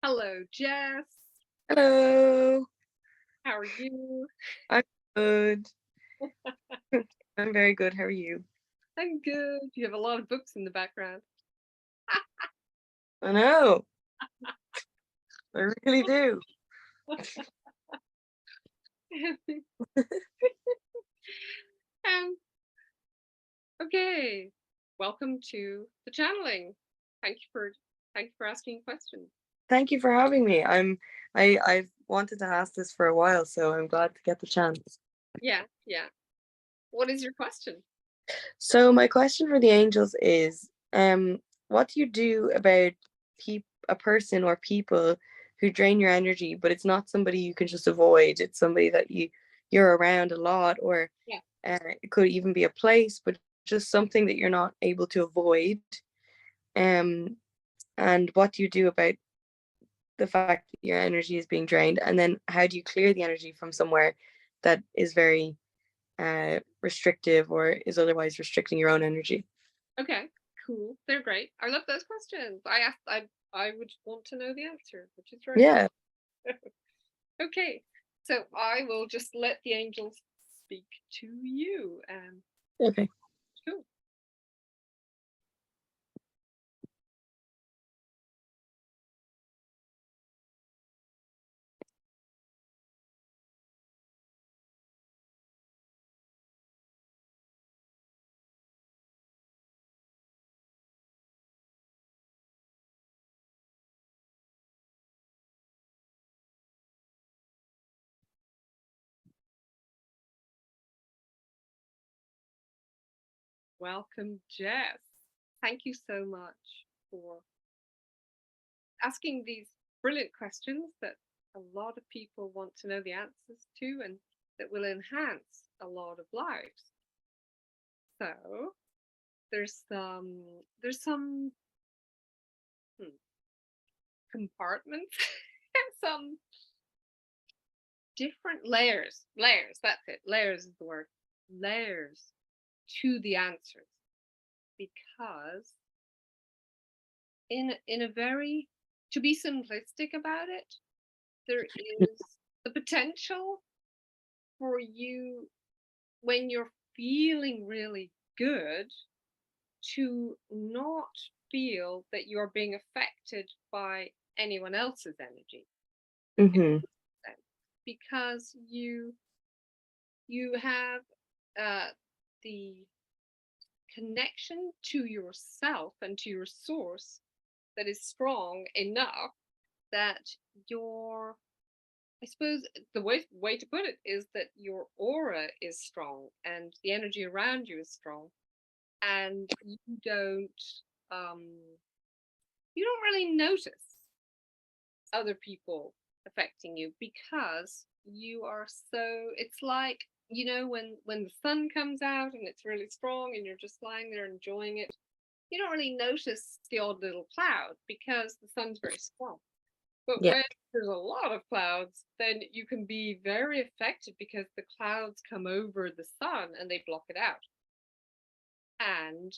Hello, Jess. Hello. How are you? I'm good. I'm very good. How are you? I'm good. You have a lot of books in the background. I know. I really do. um, okay. Welcome to the channeling. Thank you for asking questions. Thank you for having me. I've wanted to ask this for a while, so I'm glad to get the chance. Yeah, yeah. What is your question? So my question for the angels is, what do you do about a person or people who drain your energy, but it's not somebody you can just avoid. It's somebody that you're around a lot, or Yeah. it could even be a place, but just something that you're not able to avoid. And what do you do about the fact that your energy is being drained? And then how do you clear the energy from somewhere that is very restrictive or is otherwise restricting your own energy? Okay. Cool. They're great. I love those questions. I would want to know the answer, which is right. Yeah. Okay. So I will just let the angels speak to you. Okay. Cool. Welcome, Jess. Thank you so much for asking these brilliant questions that a lot of people want to know the answers to and that will enhance a lot of lives. So there's some compartments, some different layers. Layers, that's it. Layers is the word. Layers to the answers. Because in a very, to be simplistic about it, there is the potential for you, when you're feeling really good, to not feel that you're being affected by anyone else's energy. Mm-hmm. Because you have uh, the connection to yourself and to your source that is strong enough that your, I suppose the way to put it is that your aura is strong and the energy around you is strong, and um, you don't really notice other people affecting you because you are so. It's like, when the sun comes out and it's really strong and you're just lying there enjoying it, you don't really notice the odd little cloud because the sun's very strong. But Yeah. when there's a lot of clouds, then you can be very affected because the clouds come over the sun and they block it out. And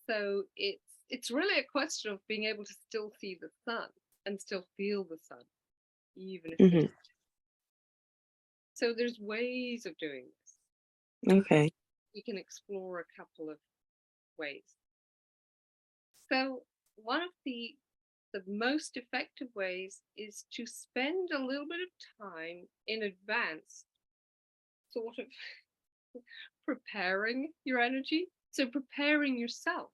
so it's really a question of being able to still see the sun and still feel the sun, even if there's. Mm-hmm. So there's ways of doing this. Okay. You can explore a couple of ways. So one of the most effective ways is to spend a little bit of time in advance, sort of preparing your energy. So preparing yourself,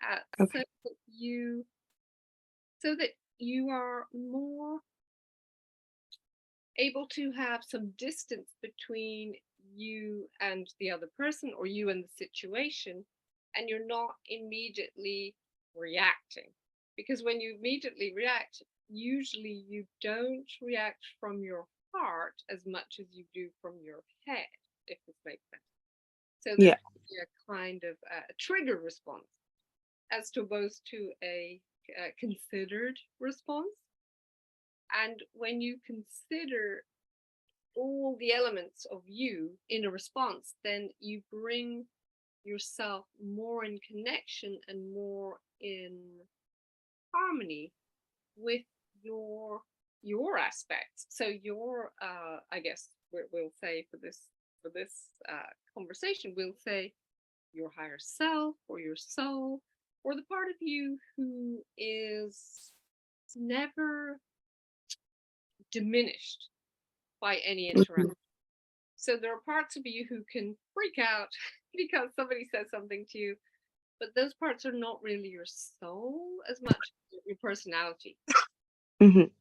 so Okay. that you are more able to have some distance between you and the other person or you and the situation, and you're not immediately reacting. Because when you immediately react, usually you don't react from your heart as much as you do from your head, if this makes sense. So there's Yeah. a kind of a trigger response as opposed to a considered response. And when you consider all the elements of you in a response, then you bring yourself more in connection and more in harmony with your aspects. So your I guess we'll say for this conversation, we'll say your higher self or your soul or the part of you who is never diminished by any interaction. Mhm. So there are parts of you who can freak out because somebody says something to you, but those parts are not really your soul as much as your personality. Mhm.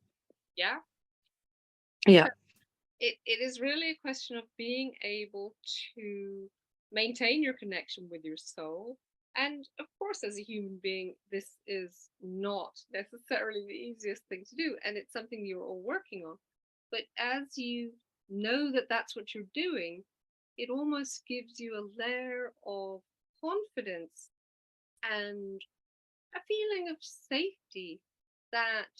Yeah. Yeah. It is really a question of being able to maintain your connection with your soul. And of course, as a human being, this is not necessarily the easiest thing to do. And it's something you're all working on. But as you know that that's what you're doing, it almost gives you a layer of confidence and a feeling of safety that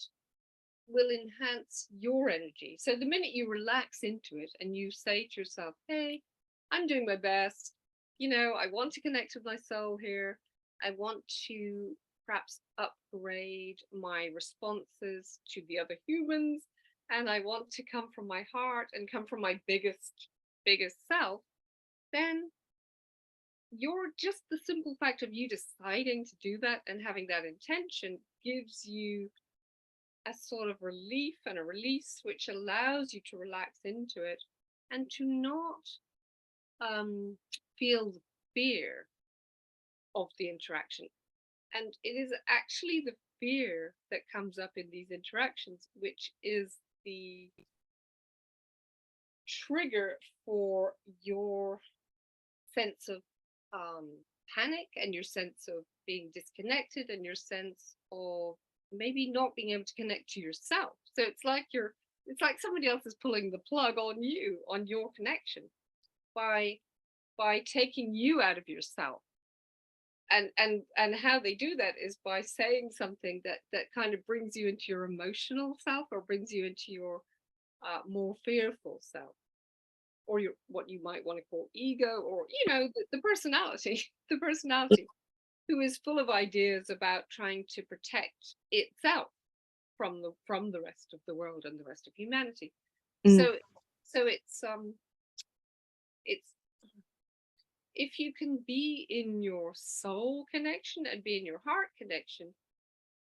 will enhance your energy. So the minute you relax into it and you say to yourself, hey, I'm doing my best, I want to connect with my soul here. I want to perhaps upgrade my responses to the other humans. And I want to come from my heart and come from my biggest self. Then you're just the simple fact of you deciding to do that and having that intention gives you a sort of relief and a release which allows you to relax into it and to not um, feel the fear of the interaction. And it is actually the fear that comes up in these interactions, which is the trigger for your sense of um, panic and your sense of being disconnected and your sense of maybe not being able to connect to yourself. So it's like somebody else is pulling the plug on you on your connection by taking you out of yourself. And how they do that is by saying something that kind of brings you into your emotional self or brings you into your more fearful self or your what you might want to call ego or the personality the personality who is full of ideas about trying to protect itself from the rest of the world and the rest of humanity. Mhm. So so it's if you can be in your soul connection and be in your heart connection,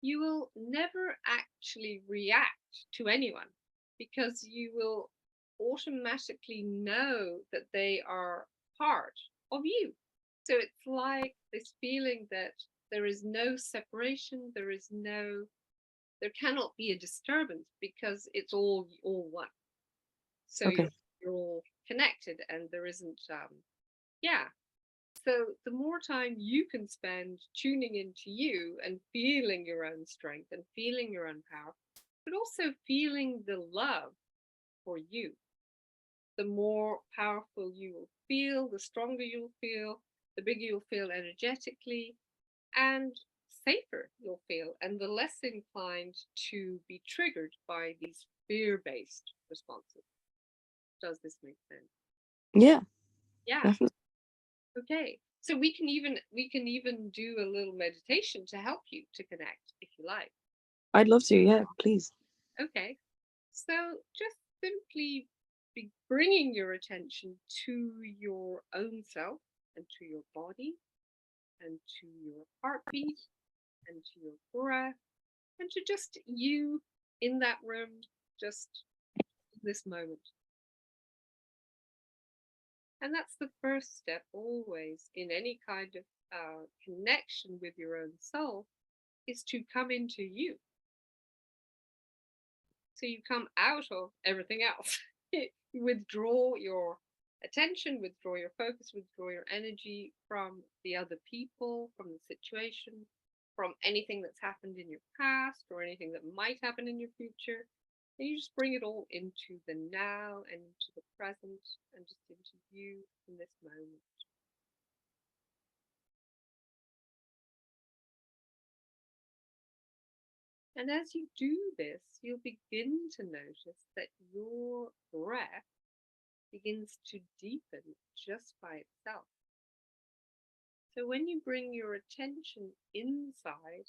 you will never actually react to anyone because you will automatically know that they are part of you. So it's like this feeling that there is no separation, there cannot be a disturbance because it's all one. So Okay. you're all connected and there isn't yeah. So the more time you can spend tuning into you and feeling your own strength and feeling your own power, but also feeling the love for you, the more powerful you will feel, the stronger you'll feel, the bigger you'll feel energetically, and safer you'll feel, and the less inclined to be triggered by these fear based responses. Does this make sense? Yeah, Yeah. definitely. Okay. So we can even do a little meditation to help you to connect if you like. I'd love to. Yeah, please. Okay. So just simply be bringing your attention to your own self and to your body and to your heartbeat and to your breath and to just you in that room, just this moment. And that's the first step always in any kind of connection with your own soul is to come into you. So you come out of everything else. You withdraw your attention, withdraw your focus, withdraw your energy from the other people, from the situation, from anything that's happened in your past or anything that might happen in your future. And you just bring it all into the now and into the present and just into you in this moment. And as you do this, you'll begin to notice that your breath begins to deepen just by itself. So when you bring your attention inside,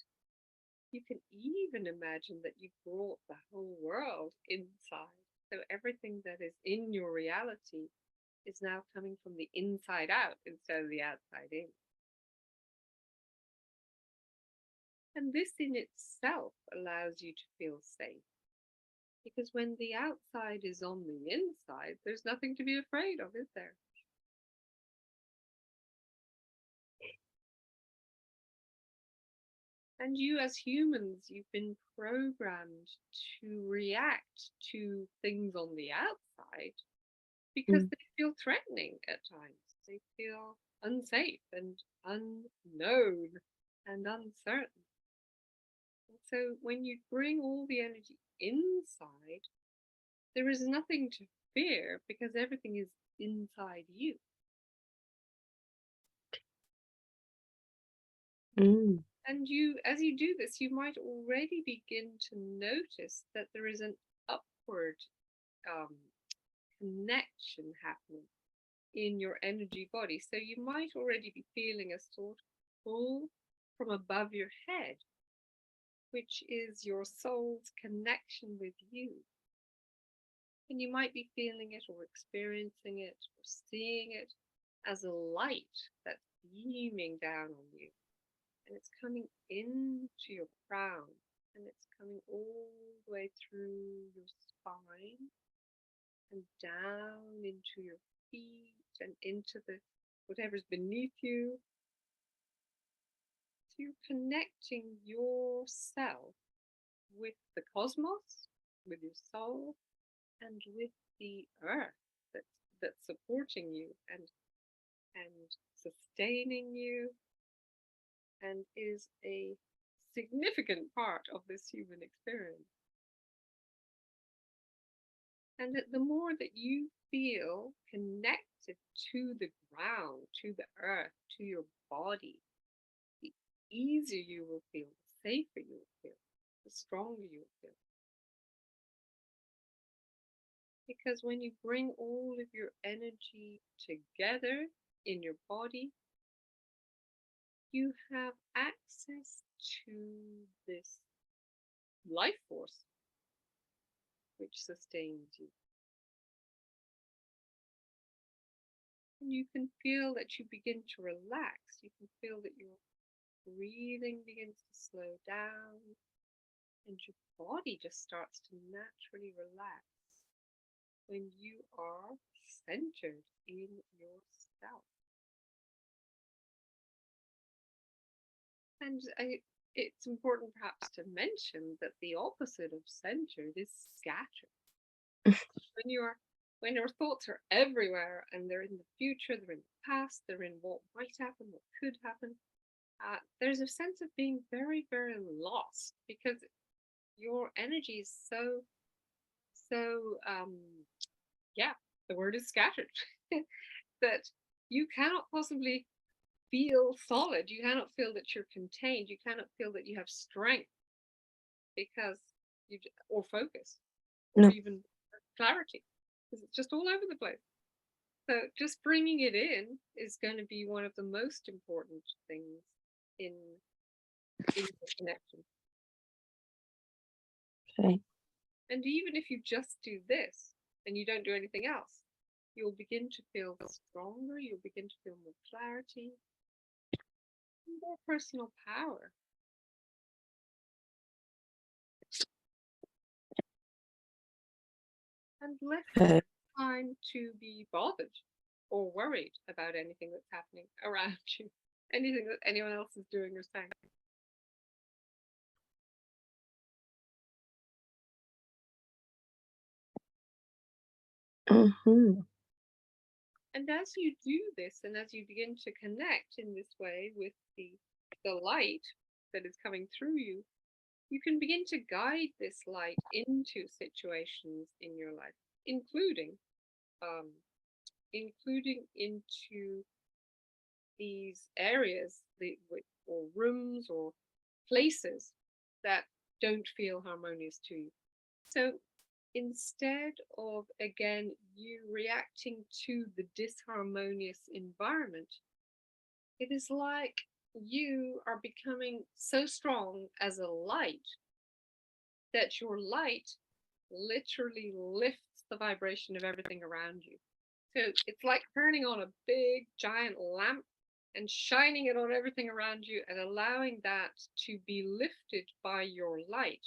You can even imagine that you brought the whole world inside. So everything that is in your reality is now coming from the inside out instead of the outside in. And this in itself allows you to feel safe. Because when the outside is on the inside, there's nothing to be afraid of, is there? And you, as humans, you've been programmed to react to things on the outside because Mm. they feel threatening at times. They feel unsafe and unknown and uncertain. And so when you bring all the energy inside, there is nothing to fear because everything is inside you. Mm. And you, as you do this, you might already begin to notice that there is an upward um, connection happening in your energy body. So you might already be feeling a sort of pull from above your head, which is your soul's connection with you. And you might be feeling it or experiencing it or seeing it as a light that's beaming down on you. And it's coming into your crown and it's coming all the way through your spine and down into your feet and into the whatever's beneath you. So you're connecting yourself with the cosmos, with your soul, and with the earth that's supporting you and sustaining you and is a significant part of this human experience. And that the more that you feel connected to the ground, to the earth, to your body, the easier you will feel, the safer you will feel, the stronger you will feel. Because when you bring all of your energy together in your body, you have access to this life force which sustains you. And you can feel that you begin to relax. You can feel that your breathing begins to slow down and your body just starts to naturally relax when you are centered in yourself. And it's important perhaps to mention that the opposite of centered is scattered. When you're when your thoughts are everywhere and they're in the future, they're in the past, they're in what might happen, what could happen, there's a sense of being very, very lost because your energy is so yeah, the word is scattered that you cannot possibly feel solid. You cannot feel that you're contained. You cannot feel that you have strength because or focus or No. even clarity because it's just all over the place. So just bringing it in is going to be one of the most important things in the connection. Okay. And even if you just do this and you don't do anything else, you'll begin to feel stronger. You'll begin to feel more clarity, more personal power. And less Okay. time to be bothered or worried about anything that's happening around you, anything that anyone else is doing or saying. Mm-hmm. And as you do this and as you begin to connect in this way with the light that is coming through you, you can begin to guide this light into situations in your life, including um, including into these areas or rooms or places that don't feel harmonious to you. So instead of, again, you reacting to the disharmonious environment, it is like you are becoming so strong as a light that your light literally lifts the vibration of everything around you. So it's like turning on a big giant lamp and shining it on everything around you and allowing that to be lifted by your light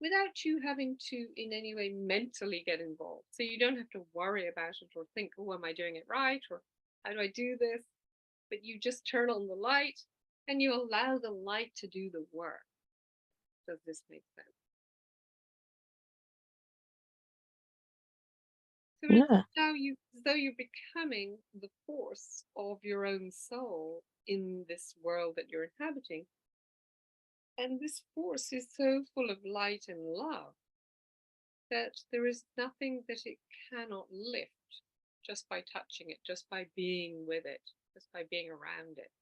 without you having to in any way mentally get involved. So you don't have to worry about it or think, oh, am I doing it right? Or how do I do this? But you just turn on the light and you allow the light to do the work. Does this make sense? So it's Yeah. as though you're becoming the force of your own soul in this world that you're inhabiting. And this force is so full of light and love that there is nothing that it cannot lift just by touching it, just by being with it, just by being around it.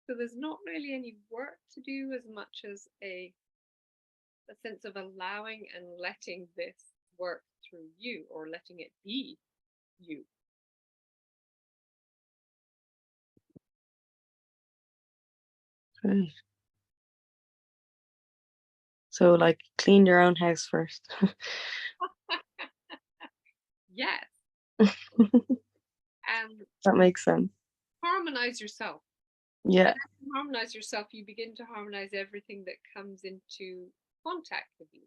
So there's not really any work to do as much as a sense of allowing and letting this work through you or letting it be you. Right. So like clean your own house first. Yes. And That makes sense. harmonize yourself. And Yeah. as you harmonize yourself, you begin to harmonize everything that comes into contact with you.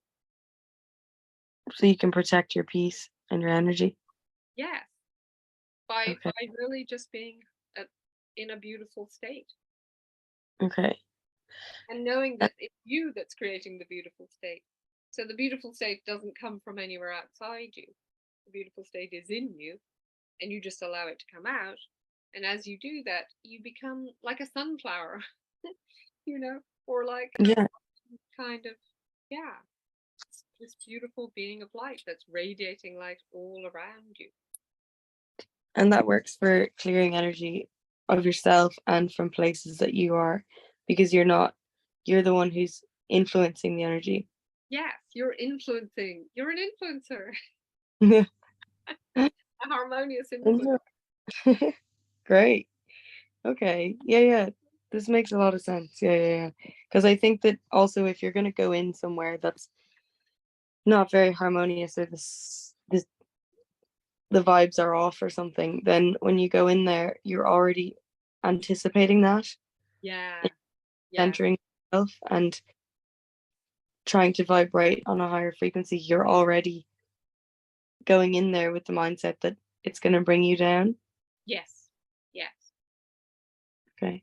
So you can protect your peace and your energy. Yes. By Okay. really just being a, in a beautiful state Okay. and knowing that it's you that's creating the beautiful state. So the beautiful state doesn't come from anywhere outside you. The beautiful state is in you and you just allow it to come out. And as you do that, you become like a sunflower, you know, or like a Yeah. kind of, yeah, this beautiful being of light that's radiating light all around you. And that works for clearing energy of yourself and from places that you are, because you're the one who's influencing the energy. Yes, you're influencing, you're an influencer, Yeah. a harmonious influence. Great. Okay. Yeah, yeah. This makes a lot of sense. Yeah, yeah, yeah. Because I think that also if you're gonna go in somewhere that's not very harmonious or this the vibes are off or something, then when you go in there, you're already anticipating that, Yeah, yeah, centering yourself and trying to vibrate on a higher frequency. You're already going in there with the mindset that it's going to bring you down. yes, yes. Okay.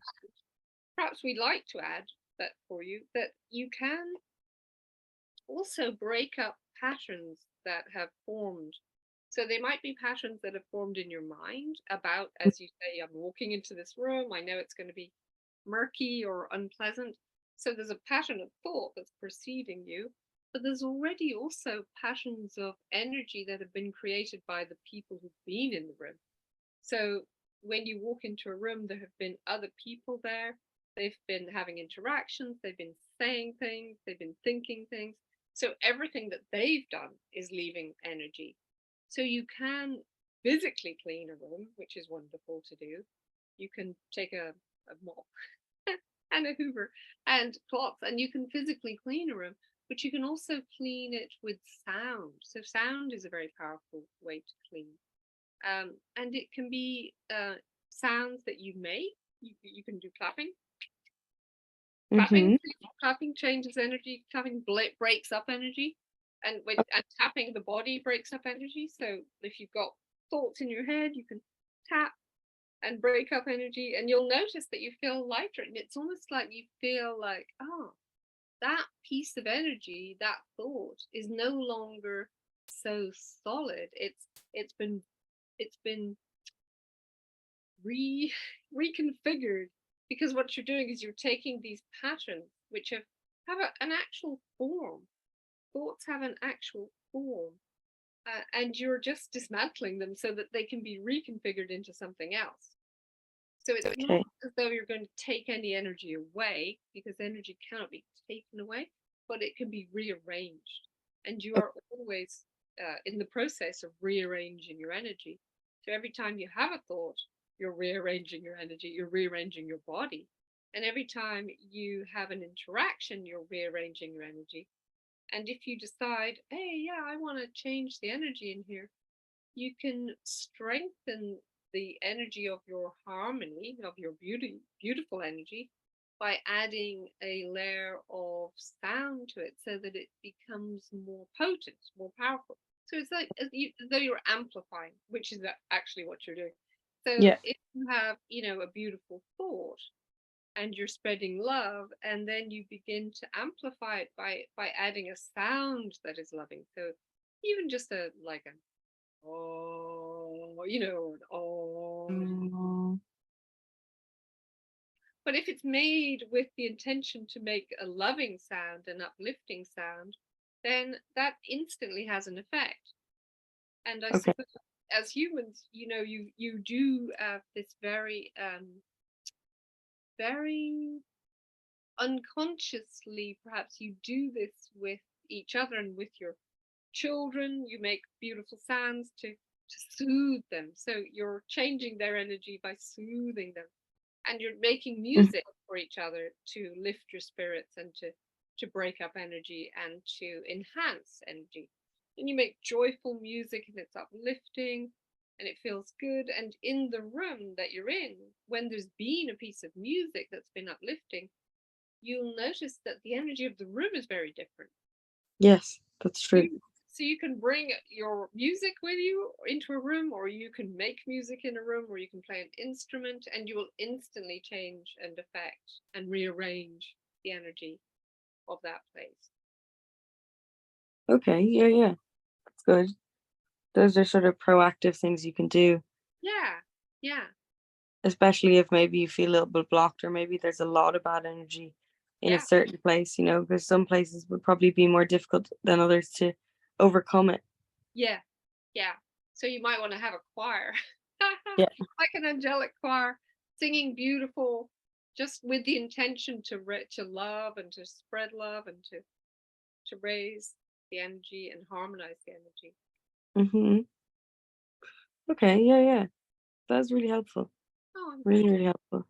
Perhaps we'd like to add that for you that you can also break up patterns that have formed. So they might be patterns that have formed in your mind about, as you say, I'm walking into this room, I know it's going to be murky or unpleasant. So there's a pattern of thought that's preceding you, but there's already also patterns of energy that have been created by the people who've been in the room. So when you walk into a room, there have been other people there. They've been having interactions, they've been saying things, they've been thinking things. So everything that they've done is leaving energy. So you can physically clean a room, which is wonderful to do. You can take a mop and a hoover and cloths, and you can physically clean a room, but you can also clean it with sound. So sound is a very powerful way to clean. And it can be sounds that you make. You can do clapping. Clapping, Mm-hmm. clapping changes energy. Clapping breaks up energy, and tapping the body breaks up energy. So if you've got thoughts in your head, you can tap and break up energy, and you'll notice that you feel lighter. And it's almost like you feel like, oh, that piece of energy, that thought, is no longer so solid. It's been re reconfigured, because what you're doing is you're taking these patterns which have an actual form. Thoughts have an actual form, and you're just dismantling them so that they can be reconfigured into something else. So it's not Okay. as though you're going to take any energy away, because energy cannot be taken away, but it can be rearranged. And you are always in the process of rearranging your energy. So every time you have a thought, you're rearranging your energy, you're rearranging your body. And every time you have an interaction, you're rearranging your energy. And if you decide, hey, yeah, I want to change the energy in here, you can strengthen the energy of your harmony, of your beautiful energy, by adding a layer of sound to it so that it becomes more potent, more powerful. So it's like as though you're amplifying, which is actually what you're doing. So Yeah. if you have, a beautiful thought and you're spreading love, and then you begin to amplify it by adding a sound that is loving. So even just a like a oh, oh. Mm, But if it's made with the intention to make a loving sound, an uplifting sound, then that instantly has an effect. And I okay. suppose as humans, you do this very unconsciously, perhaps you do this with each other and with your children. You make beautiful sounds to soothe them. So you're changing their energy by soothing them, and you're making Mhm. music for each other to lift your spirits and to break up energy and to enhance energy. And you make joyful music and it's uplifting and it feels good. And in the room that you're in, when there's been a piece of music that's been uplifting, you'll notice that the energy of the room is very different. Yes, that's true. You so you can bring your music with you into a room, or you can make music in a room, or you can play an instrument, and you will instantly change and affect and rearrange the energy of that place. Okay, yeah, yeah, that's good. Those are sort of proactive things you can do, Yeah, yeah, especially if maybe you feel a little bit blocked or maybe there's a lot of bad energy in a yeah, certain place, because some places would probably be more difficult than others to overcome it. yeah, yeah. So you might want to have a choir, Yeah. like an angelic choir, singing beautiful, just with the intention to love and to spread love and to raise the energy and harmonize the energy. Hmm. Okay, yeah, yeah. That's really helpful. Oh, I'm glad. Really, really helpful.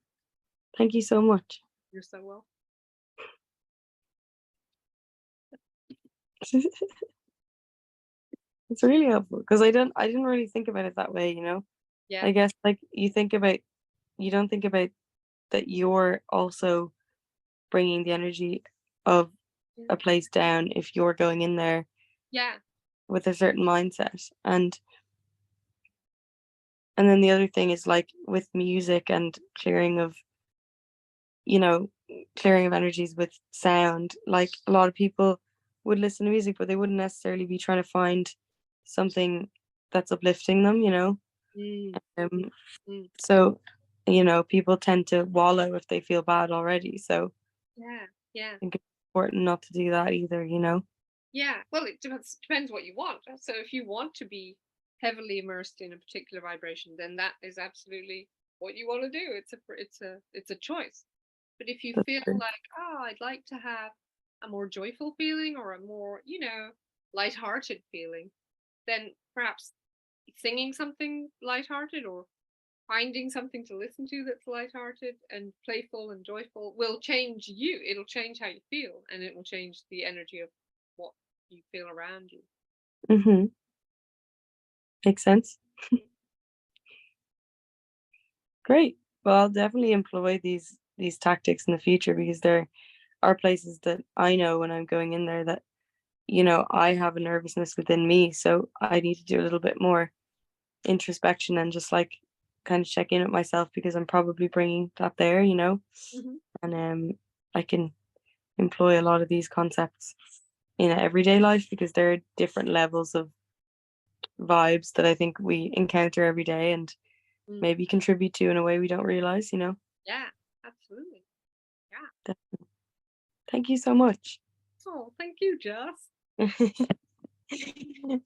Thank you so much. You're so well. It's really helpful because I didn't really think about it that way. Yeah. I guess like you don't think about that you're also bringing the energy of Yeah. a place down if you're going in there Yeah. with a certain mindset. And then the other thing is like with music and you know, clearing of energies with sound, like a lot of people would listen to music, but they wouldn't necessarily be trying to find something that's uplifting them. Mm, Um, mm. so, people tend to wallow if they feel bad already. So Yeah. Yeah. I think it's important not to do that either. Yeah. Well, it depends what you want. So if you want to be heavily immersed in a particular vibration, then that is absolutely what you want to do. It's a choice. But if you That's feel true. like, oh, I'd like to have a more joyful feeling or a more, lighthearted feeling, then perhaps singing something lighthearted or finding something to listen to that's lighthearted and playful and joyful will change you. It'll change how you feel, and it will change the energy of what you feel around you. Hmm. Makes sense. Great. Well, I'll definitely employ these tactics in the future because there are places that I know when I'm going in there that, I have a nervousness within me. So I need to do a little bit more introspection and just like kind of check in with myself because I'm probably bringing that there. Hmm. And I can employ a lot of these concepts in everyday life because there are different levels of vibes that I think we encounter every day and Mm. maybe contribute to in a way we don't realize. Yeah, absolutely. Yeah. Thank you so much. Oh, thank you, Jess. And